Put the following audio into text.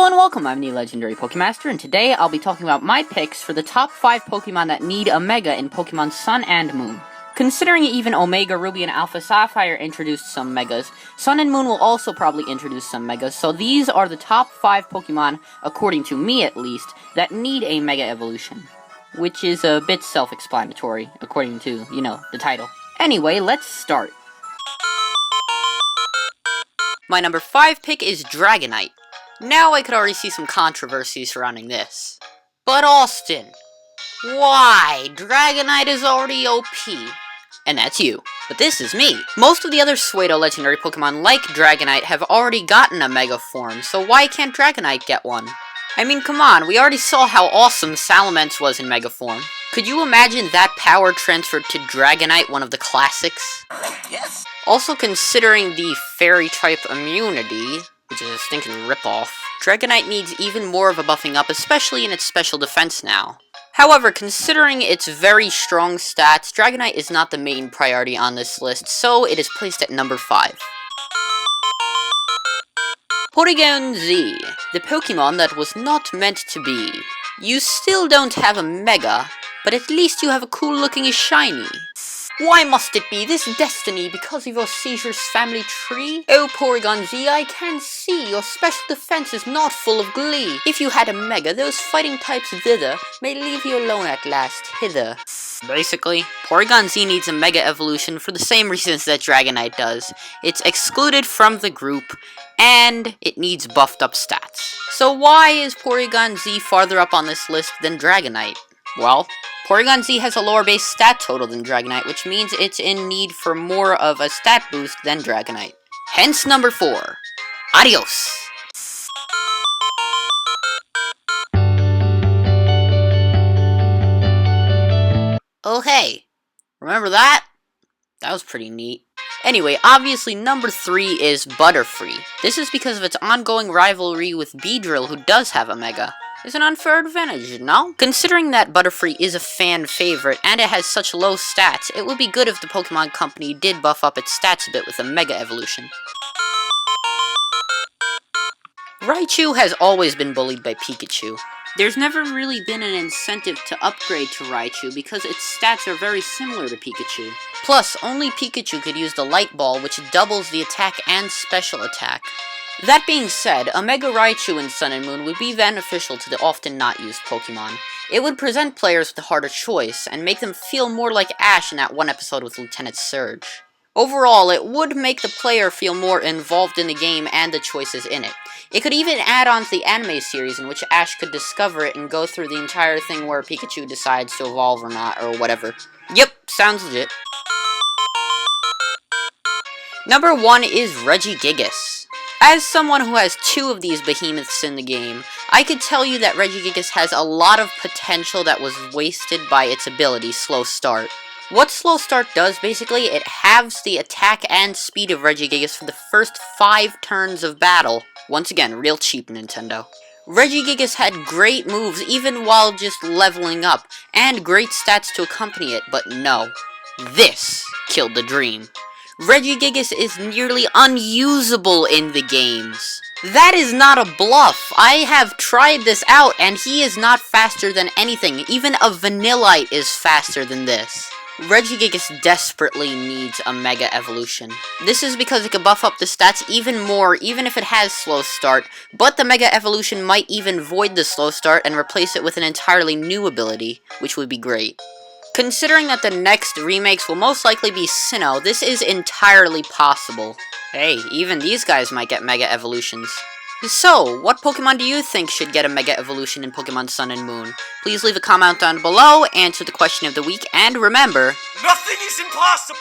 Hello and welcome, I'm the Legendary Pokemaster, and today I'll be talking about my picks for the top 5 Pokemon that need a Mega in Pokemon Sun and Moon. Considering even Omega Ruby and Alpha Sapphire introduced some Megas, Sun and Moon will also probably introduce some Megas, so these are the top 5 Pokemon, according to me at least, that need a Mega Evolution. Which is a bit self-explanatory, according to, the title. Anyway, let's start. My number 5 pick is Dragonite. Now I could already see some controversy surrounding this. But Austin, why? Dragonite is already OP. And that's you. But this is me. Most of the other pseudo legendary Pokemon like Dragonite have already gotten a Mega form, so why can't Dragonite get one? I mean, come on, we already saw how awesome Salamence was in Mega form. Could you imagine that power transferred to Dragonite, one of the classics? Yes! Also considering the Fairy-type immunity, which is a stinking ripoff, Dragonite needs even more of a buffing up, especially in its special defense now. However, considering its very strong stats, Dragonite is not the main priority on this list, so it is placed at number 5. Pokémon Z, the Pokemon that was not meant to be. You still don't have a Mega, but at least you have a cool looking shiny. Why must it be this destiny because of your Seizure's family tree? Oh Porygon Z, I can see your special defense is not full of glee. If you had a Mega, those fighting types thither may leave you alone at last, hither. Basically, Porygon Z needs a Mega Evolution for the same reasons that Dragonite does. It's excluded from the group, and it needs buffed up stats. So why is Porygon Z farther up on this list than Dragonite? Well, Porygon Z has a lower base stat total than Dragonite, which means it's in need for more of a stat boost than Dragonite. Hence number 4. Adios! Oh hey, remember that? That was pretty neat. Anyway, obviously number 3 is Butterfree. This is because of its ongoing rivalry with Beedrill, who does have a Mega. It's an unfair advantage, no? Considering that Butterfree is a fan favorite and it has such low stats, it would be good if the Pokemon Company did buff up its stats a bit with a Mega Evolution. Raichu has always been bullied by Pikachu. There's never really been an incentive to upgrade to Raichu because its stats are very similar to Pikachu. Plus, only Pikachu could use the Light Ball, which doubles the attack and special attack. That being said, a Mega Raichu in Sun and Moon would be beneficial to the often not used Pokemon. It would present players with a harder choice, and make them feel more like Ash in that one episode with Lieutenant Surge. Overall, it would make the player feel more involved in the game and the choices in it. It could even add on to the anime series in which Ash could discover it and go through the entire thing where Pikachu decides to evolve or not, or whatever. Yep, sounds legit. Number 1 is Regigigas. As someone who has 2 of these behemoths in the game, I could tell you that Regigigas has a lot of potential that was wasted by its ability, Slow Start. What Slow Start does, basically, it halves the attack and speed of Regigigas for the first 5 turns of battle. Once again, real cheap, Nintendo. Regigigas had great moves even while just leveling up, and great stats to accompany it, but no. This killed the dream. Regigigas is nearly unusable in the games. That is not a bluff. I have tried this out, and he is not faster than anything. Even a Vanillite is faster than this. Regigigas desperately needs a Mega Evolution. This is because it can buff up the stats even more, even if it has Slow Start, but the Mega Evolution might even void the Slow Start and replace it with an entirely new ability, which would be great. Considering that the next remakes will most likely be Sinnoh, this is entirely possible. Hey, even these guys might get Mega Evolutions. So, what Pokemon do you think should get a Mega Evolution in Pokemon Sun and Moon? Please leave a comment down below, answer the question of the week, and remember... Nothing is impossible!